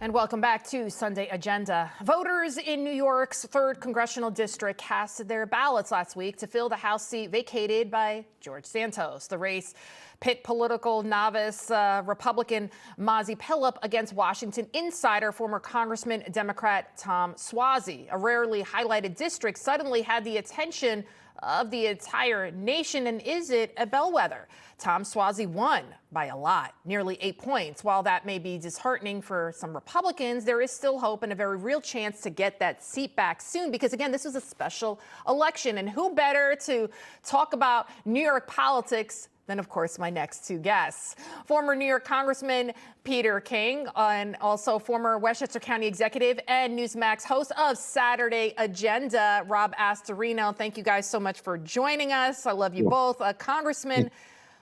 And welcome back to Sunday Agenda. Voters in New York's 3rd Congressional District cast their ballots last week to fill the House seat vacated by George Santos. The race pit political novice Republican Mazi Pilip against Washington insider former Congressman Democrat Tom Suozzi. A rarely highlighted district suddenly had the attention of the entire nation, and is it a bellwether? Tom Suozzi won by a lot, nearly 8 points. While that may be disheartening for some Republicans, there is still hope and a very real chance to get that seat back soon, because again, this was a special election, and who better to talk about New York politics than, of course, my next two guests. Former New York Congressman Peter King, and also former Westchester County executive and Newsmax host of Saturday Agenda, Rob Astorino. Thank you guys so much for joining us. I love you both. Congressman,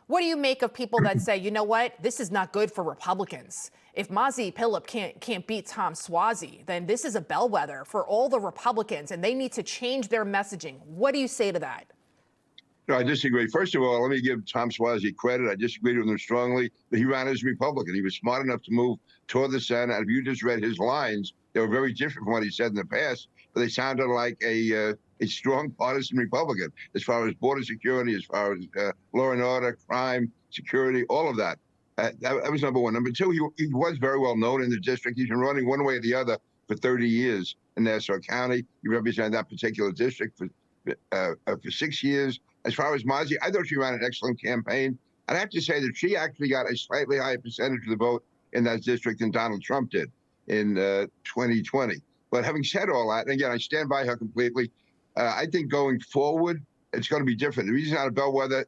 what do you make of people that say, you know what, this is not good for Republicans? If Mazi Pilip can't beat Tom Suozzi, then this is a bellwether for all the Republicans, and they need to change their messaging. What do you say to that? No, I disagree. First of all, let me give Tom Suozzi credit. I disagreed with him strongly that he ran as a Republican. He was smart enough to move toward the Senate. And if you just read his lines, they were very different from what he said in the past, but they sounded like a strong partisan Republican as far as border security, as far as law and order, crime, security, all of that. That was number one. Number two, he was very well known in the district. He's been running one way or the other for 30 years in Nassau County. He represented that particular district for 6 years. As far as Mazi, I thought she ran an excellent campaign. I'd have to say that she actually got a slightly higher percentage of the vote in that district than Donald Trump did in 2020. But having said all that, and again, I stand by her completely. I think going forward, it's going to be different. The reason it's not a bellwether,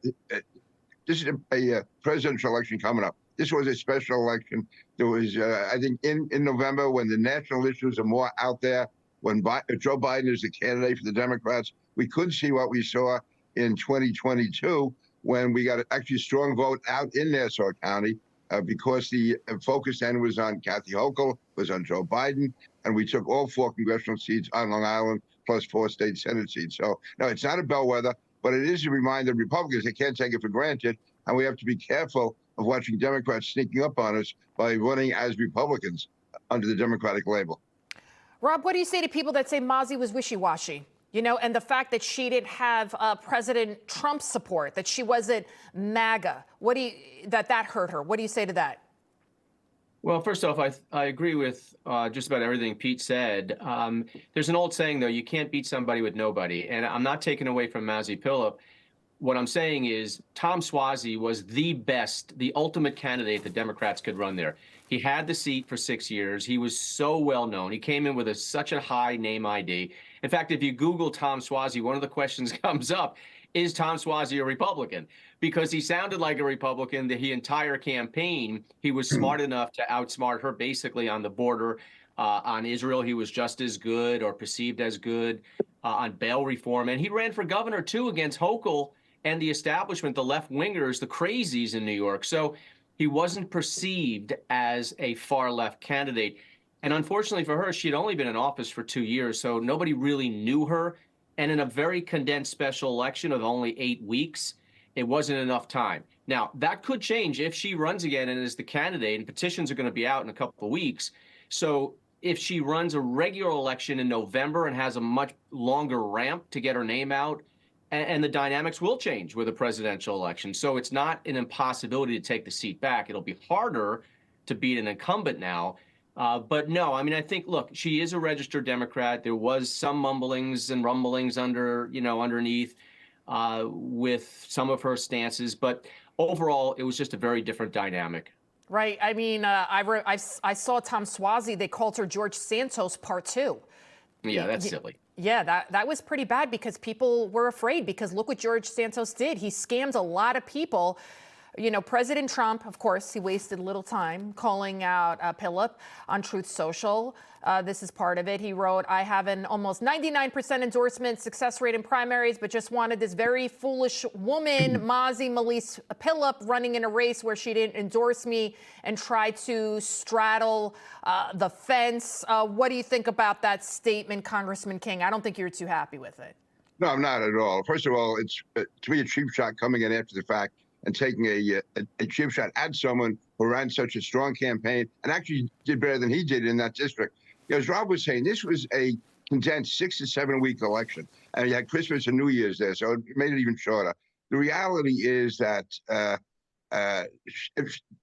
this is a presidential election coming up. This was a special election. There was, I think, in November, when the national issues are more out there, when Joe Biden is the candidate for the Democrats, we could see what we saw in 2022, when we got actually a strong vote out in Nassau County because the focus then was on Kathy Hochul, was on Joe Biden, and we took all 4 congressional seats on Long Island, plus 4 state Senate seats. So, no, it's not a bellwether, but it is a reminder of Republicans. They can't take it for granted, and we have to be careful of watching Democrats sneaking up on us by running as Republicans under the Democratic label. Rob, what do you say to people that say Mazi was wishy-washy? You know, and the fact that she didn't have President Trump's support, that she wasn't MAGA, that hurt her. What do you say to that? Well, first off, I agree with just about everything Pete said. There's an old saying, though, you can't beat somebody with nobody. And I'm not taking away from Mazi Pilip. What I'm saying is Tom Suozzi was the best, the ultimate candidate the Democrats could run there. He had the seat for 6 years. He was so well known. He came in with such a high name ID. In fact, if you Google Tom Suozzi, one of the questions comes up, is Tom Suozzi a Republican? Because he sounded like a Republican the entire campaign. He was smart enough to outsmart her basically on the border. On Israel, he was just as good or perceived as good. On bail reform. And he ran for governor, too, against Hochul and the establishment, the left-wingers, the crazies in New York. So he wasn't perceived as a far-left candidate. And unfortunately for her, she had only been in office for 2 years, so nobody really knew her. And in a very condensed special election of only 8 weeks, it wasn't enough time. Now, that could change if she runs again and is the candidate, and petitions are going to be out in a couple of weeks. So if she runs a regular election in November and has a much longer ramp to get her name out, and the dynamics will change with a presidential election. So it's not an impossibility to take the seat back. It'll be harder to beat an incumbent now. But no, I mean, I think, look, she is a registered Democrat. There was some mumblings and rumblings underneath with some of her stances. But overall, it was just a very different dynamic. Right. I mean, I saw Tom Suozzi. They called her George Santos Part 2. Yeah, that's silly. Yeah, that was pretty bad because people were afraid, because look what George Santos did. He scammed a lot of people. You know, President Trump, of course, he wasted little time calling out Pilip on Truth Social. This is part of it. He wrote, I have an almost 99% endorsement success rate in primaries, but just wanted this very foolish woman, Mazi Pilip, running in a race where she didn't endorse me and try to straddle the fence. What do you think about that statement, Congressman King? I don't think you're too happy with it. No, I'm not at all. First of all, it's to me a cheap shot coming in after the fact. and taking a cheap shot at someone who ran such a strong campaign and actually did better than he did in that district. As Rob was saying, this was a condensed 6 to 7 week election, and you had Christmas and New Year's there, so it made it even shorter. The reality is that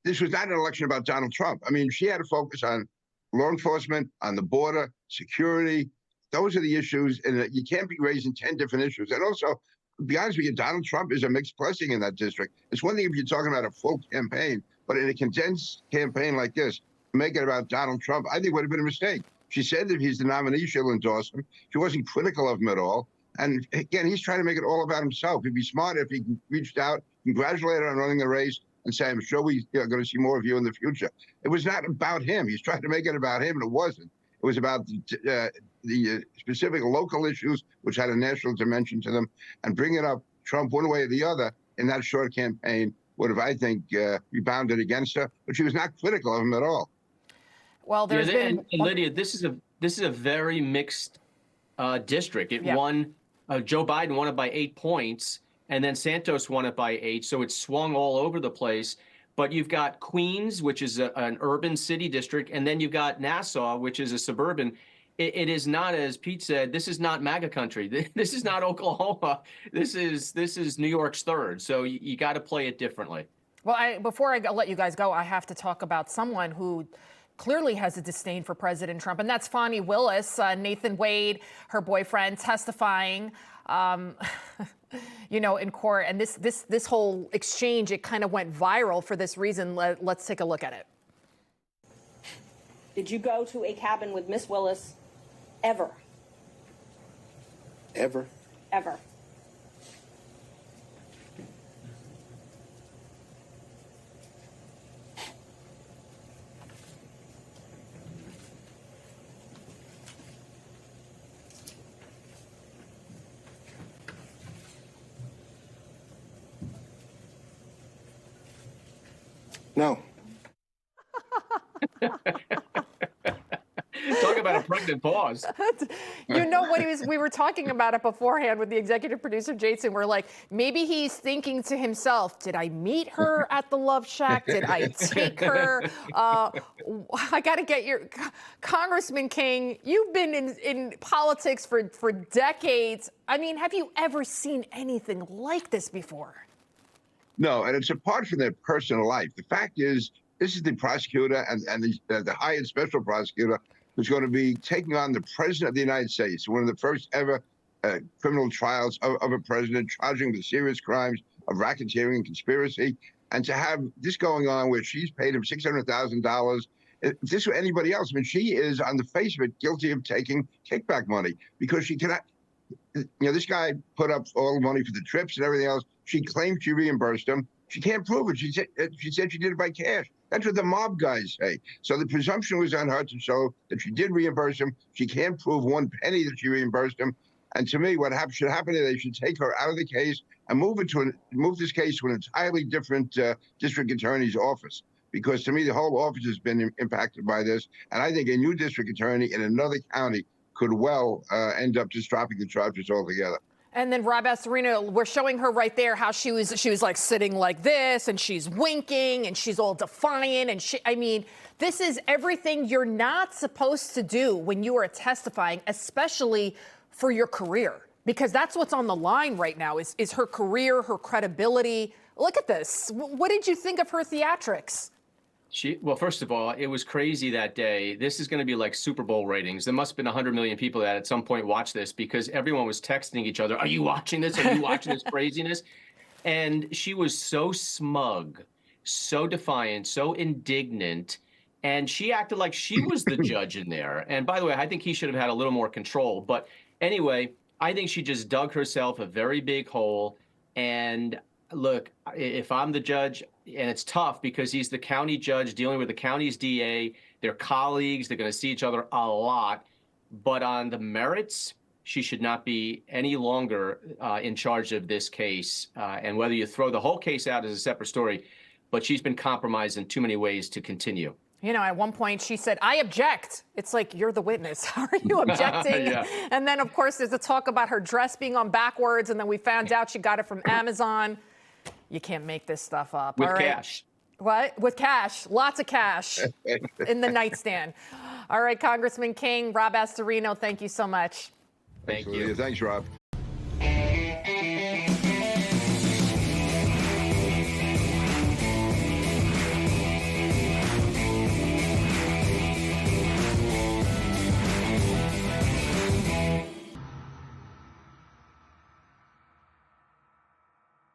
this was not an election about Donald Trump. I mean, she had to focus on law enforcement, on the border, security. Those are the issues, and you can't be raising 10 different issues. And also, to be honest with you, Donald Trump is a mixed blessing in that district. It's one thing if you're talking about a full campaign, but in a condensed campaign like this, make it about Donald Trump, I think would have been a mistake. She said that if he's the nominee, she'll endorse him. She wasn't critical of him at all. And again, he's trying to make it all about himself. He'd be smart if he reached out, congratulated her on running the race, and say, I'm sure we're going to see more of you in the future. It was not about him. He's trying to make it about him, and it wasn't. It was about the specific local issues, which had a national dimension to them, and bringing up Trump one way or the other in that short campaign would have, I think, rebounded against her. But she was not critical of him at all. Well, there's been... and Lydia, this is a very mixed district. It won. Joe Biden won it by 8 points, and then Santos won it by 8. So it swung all over the place. But you've got Queens, which is an urban city district, and then you've got Nassau, which is a suburban. It is not, as Pete said, this is not MAGA country. This is not Oklahoma. This is New York's third. So you got to play it differently. Well, before I let you guys go, I have to talk about someone who clearly has a disdain for President Trump, and that's Fani Willis, Nathan Wade, her boyfriend, testifying, in court. And this whole exchange, it kind of went viral for this reason. Let's take a look at it. Did you go to a cabin with Miss Willis ever? Ever? Ever. No. Talk about a pregnant pause. We were talking about it beforehand with the executive producer, Jason. We're like, maybe he's thinking to himself, did I meet her at the Love Shack? Did I take her? I got to get your Congressman King. You've been in politics for decades. I mean, have you ever seen anything like this before? No, and it's apart from their personal life. The fact is, this is the prosecutor and the hired special prosecutor who's going to be taking on the president of the United States, one of the first ever criminal trials of a president, charging with serious crimes of racketeering and conspiracy. And to have this going on where she's paid him $600,000, if this were anybody else, I mean, she is, on the face of it, guilty of taking kickback money because she cannot. This guy put up all the money for the trips and everything else. She claimed she reimbursed him. She can't prove it. She said she did it by cash. That's what the mob guys say. So the presumption was on her to show that she did reimburse him. She can't prove one penny that she reimbursed him. And to me, what should happen is they should take her out of the case and move this case to an entirely different district attorney's office. Because to me, the whole office has been impacted by this. And I think a new district attorney in another county could well end up just dropping the charges altogether. And then Rob Astorino, we're showing her right there how she was like sitting like this, and she's winking, and she's all defiant, and this is everything you're not supposed to do when you are testifying, especially for your career, because that's what's on the line right now is her career, her credibility. Look at this. What did you think of her theatrics? Well, first of all, it was crazy that day. This is going to be like Super Bowl ratings. There must have been 100 million people that at some point watched this because everyone was texting each other, are you watching this? Are you watching this craziness? And she was so smug, so defiant, so indignant. And she acted like she was the judge in there. And by the way, I think he should have had a little more control. But anyway, I think she just dug herself a very big hole. And look, if I'm the judge, and it's tough because he's the county judge dealing with the county's DA, they're colleagues, they're going to see each other a lot. But on the merits, she should not be any longer in charge of this case. And whether you throw the whole case out is a separate story, but she's been compromised in too many ways to continue. At one point she said, I object. It's like, you're the witness. How are you objecting? Yeah. And then, of course, there's the talk about her dress being on backwards. And then we found out she got it from Amazon. You can't make this stuff up. With All right. cash. What? With cash. Lots of cash in the nightstand. All right, Congressman King, Rob Astorino, thank you so much. Thank you. Absolutely. Thanks, Rob.